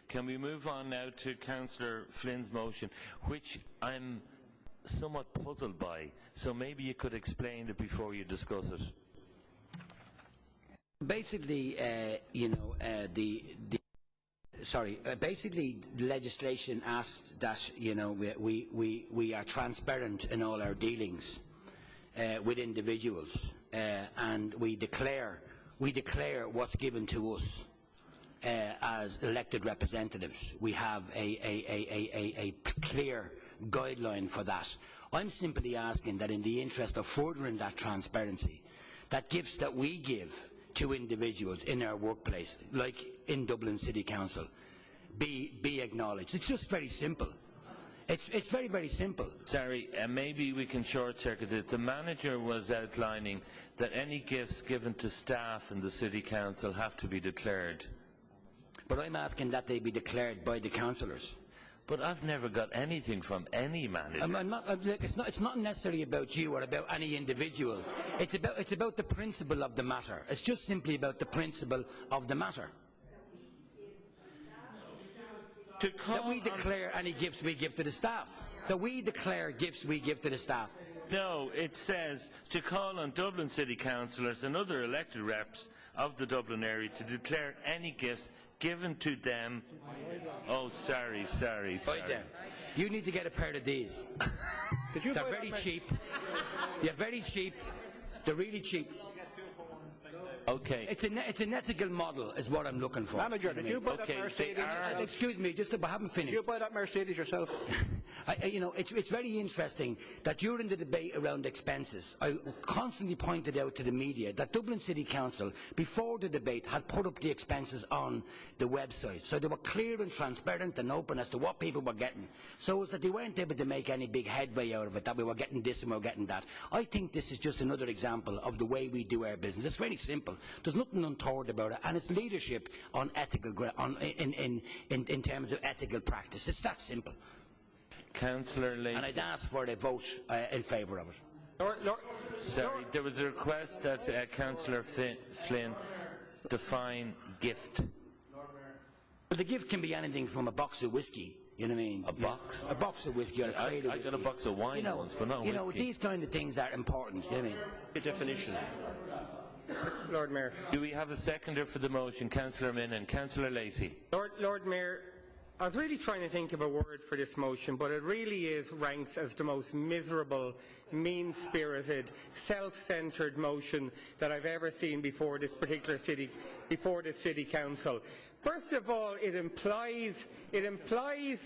Can we move on now to Councillor Flynn's motion, which I'm somewhat puzzled by, so maybe you could explain it before you discuss it. Basically, basically, the legislation asks that we are transparent in all our dealings with individuals, and we declare what's given to us as elected representatives. We have a clear guideline for that. I'm simply asking that, in the interest of furthering that transparency, that gifts that we give to individuals in our workplace, like in Dublin City Council, be acknowledged. It's just very simple. It's very, very simple. Sorry, maybe we can short-circuit it. The manager was outlining that any gifts given to staff in the City Council have to be declared. But I'm asking that they be declared by the councillors. But I've never got anything from any manager. It's not necessarily about you or about any individual. It's about the principle of the matter. It's just simply about the principle of the matter. That we declare any gifts we give to the staff. That we declare gifts we give to the staff. No, it says to call on Dublin City Councillors and other elected reps of the Dublin area to declare any gifts given to them. Oh, sorry. You need to get a pair of these. They're very cheap. They're very cheap. They're really cheap. Okay. It's an ethical model, is what I'm looking for. Manager, did you buy that Mercedes? Excuse me, I haven't finished. Did you buy that Mercedes yourself? It's very interesting that during the debate around expenses, I constantly pointed out to the media that Dublin City Council, before the debate, had put up the expenses on the website. So they were clear and transparent and open as to what people were getting. So it was that they weren't able to make any big headway out of it, that we were getting this and we were getting that. I think this is just another example of the way we do our business. It's very simple. There's nothing untoward about it, and it's leadership on ethical, in terms of ethical practice. It's that simple. Councillor Lacey. And I'd ask for a vote in favour of it. Sorry, there was a request that Councillor Flynn define gift. But the gift can be anything from a box of whiskey. You know what I mean? A box? A box of whiskey or a crate of whiskey. I got a box of wine once, but not whiskey. These kind of things are important. You know what I mean? The definition. Lord Mayor. Do we have a seconder for the motion? Councillor Min and Councillor Lacey. Lord Mayor, I was really trying to think of a word for this motion, but it really ranks as the most miserable, mean-spirited, self-centred motion that I've ever seen before this city council. First of all, it implies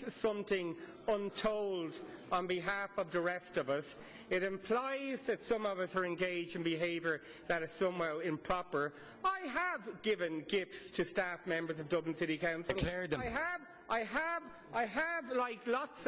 something untold on behalf of the rest of us. It implies that some of us are engaged in behaviour that is somehow improper. I have given gifts to staff members of Dublin City Council. Declared them. I have, like lots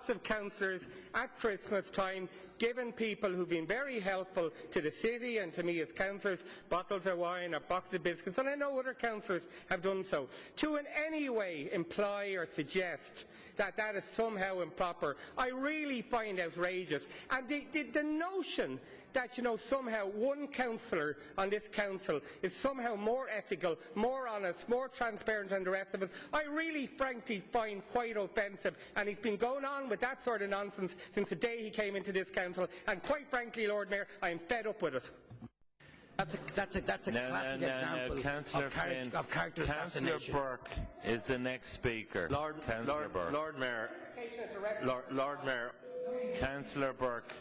of councillors at Christmas time, given people who've been very helpful to the city and to me as councillors bottles of wine or boxes of biscuits, and I know other councillors have done so. To in any way imply or suggest that that is somehow improper, I really find outrageous. And the notion that somehow one councillor on this council is somehow more ethical, more honest, more transparent than the rest of us, I really frankly find quite offensive, and he's been going on with that sort of nonsense since the day he came into this council, and quite frankly, Lord Mayor, I am fed up with it. That's a classic example of character assassination. Councillor Burke is the next speaker. Lord Mayor. Councillor Burke.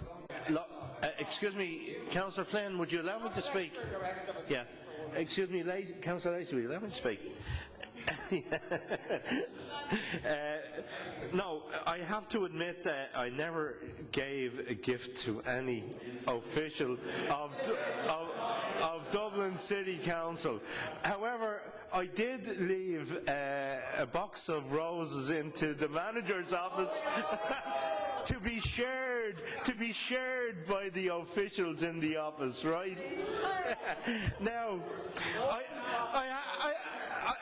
Excuse me, Councillor Flynn, would you allow me to speak? Yeah. Excuse me, Councillor Lacey, will you allow me to speak? No, I have to admit that I never gave a gift to any official of Dublin City Council. However, I did leave a box of roses into the manager's office to be shared by the officials in the office, right? Now, I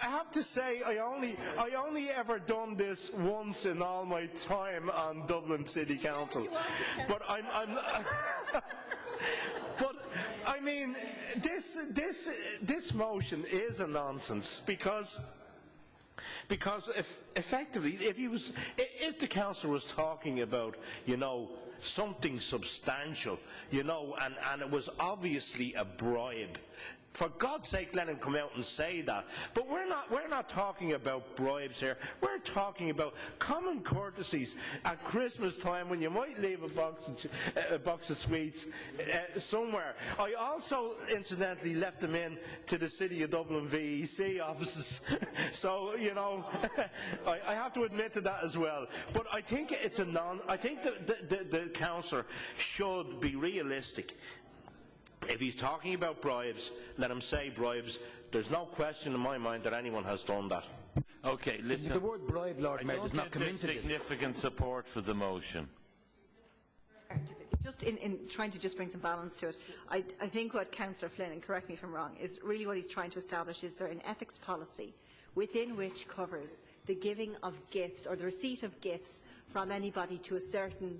have to say I only ever done this once in all my time on Dublin City Council, but but I mean this motion is a nonsense, because Because effectively, if the councillor was talking about, you know, something substantial, you know, and it was obviously a bribe, for God's sake, let him come out and say that. But we're not talking about bribes here. We're talking about common courtesies at Christmas time when you might leave a box of sweets somewhere. I also, incidentally, left them in to the City of Dublin VEC offices. So, you know, I have to admit to that as well. But I think it's I think the councillor should be realistic. If he's talking about bribes, let him say bribes. There's no question in my mind that anyone has done that. Okay, listen. The word bribe, Lord Mayor, does not come into this. Significant support for the motion. Just in trying to just bring some balance to it, I think what Councillor Flynn, and correct me if I'm wrong, is really what he's trying to establish is there an ethics policy within which covers the giving of gifts or the receipt of gifts from anybody to a certain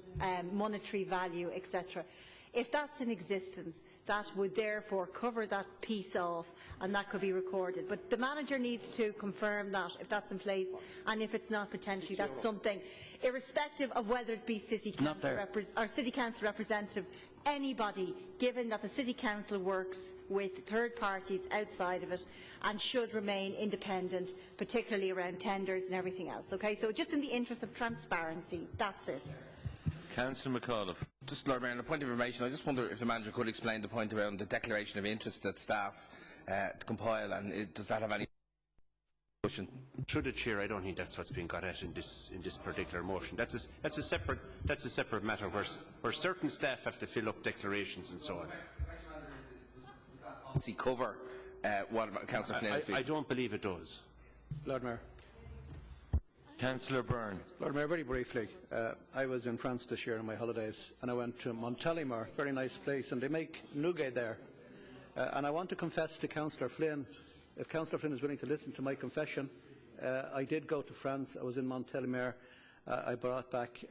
monetary value, etc. If that's in existence, that would therefore cover that piece off and that could be recorded. But the manager needs to confirm that if that's in place, and if it's not, potentially that's something, irrespective of whether it be City Council representative, anybody, given that the City Council works with third parties outside of it and should remain independent, particularly around tenders and everything else. Okay? So just in the interest of transparency, that's it. Councillor McAuliffe. Just, Lord Mayor, on a point of information, I just wonder if the manager could explain the point around the declaration of interest that staff to compile, and does that have any motion? Through the chair, I don't think that's what's being got at in this particular motion. That's a separate matter where certain staff have to fill up declarations and so on. Does he cover what Councillor Flynn has been? I don't believe it does. Lord Mayor. Councillor Byrne. Lord Mayor, very briefly, I was in France this year on my holidays, and I went to Montélimar, very nice place, and they make nougat there. And I want to confess to Councillor Flynn, if Councillor Flynn is willing to listen to my confession, I did go to France. I was in Montélimar. I brought back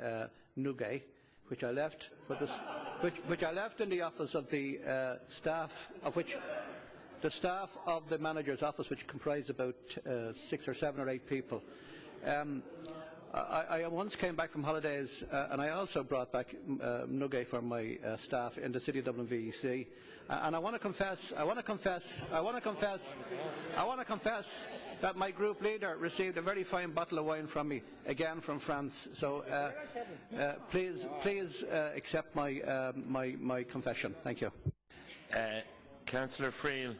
nougat, which I left in the office of the staff, the staff of the manager's office, which comprised about 6 or 7 or 8 people. I once came back from holidays and I also brought back nougat for my staff in the City of Dublin VEC, and I want to confess that my group leader received a very fine bottle of wine from me, again from France. So please accept my confession. Thank you. Councillor Friel.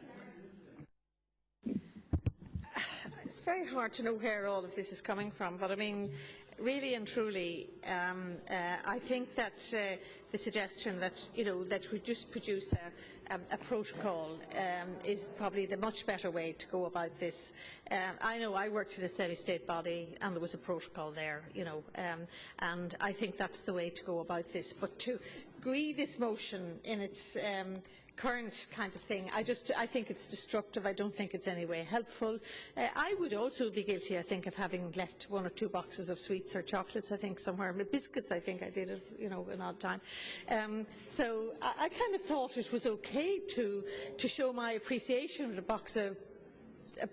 It's very hard to know where all of this is coming from, but I mean, really and truly, I think that the suggestion that that we just produce a protocol is probably the much better way to go about this. I know I worked in a semi-state body, and there was a protocol there, and I think that's the way to go about this. But to agree this motion in its current kind of thing, I think it's destructive. I don't think it's any way helpful. I would also be guilty, I think, of having left 1 or 2 boxes of sweets or chocolates, I think, somewhere. Biscuits, I think I did it, an odd time. So I kind of thought it was okay to show my appreciation with a box of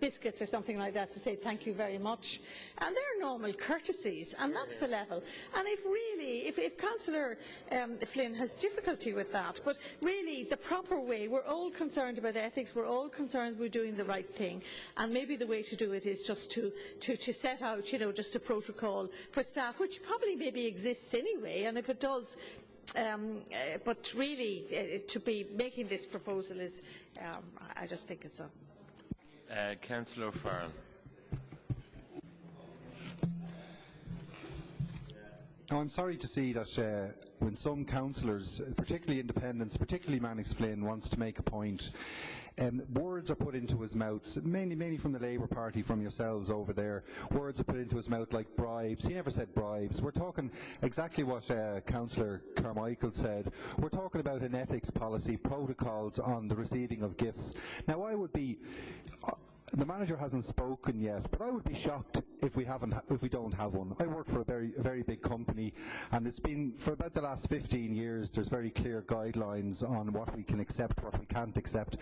biscuits or something like that, to say thank you very much, and they're normal courtesies, and that's the level. And if Councillor Flynn has difficulty with that, but really the proper way, we're all concerned about ethics, we're all concerned we're doing the right thing, and maybe the way to do it is just to set out, just a protocol for staff, which probably maybe exists anyway, and if it does, but really to be making this proposal is, I just think it's a Councillor Farrell. Now, I'm sorry to see that when some councillors, particularly independents, particularly Mannix Flynn, wants to make a point, words are put into his mouth, mainly from the Labour Party, from yourselves over there. Words are put into his mouth like bribes. He never said bribes. We're talking exactly what Councillor Carmichael said. We're talking about an ethics policy, protocols on the receiving of gifts. Now, I would be... the manager hasn't spoken yet, but I would be shocked if we don't have one. I work for a very big company, and it's been for about the last 15 years. There's very clear guidelines on what we can accept, what we can't accept.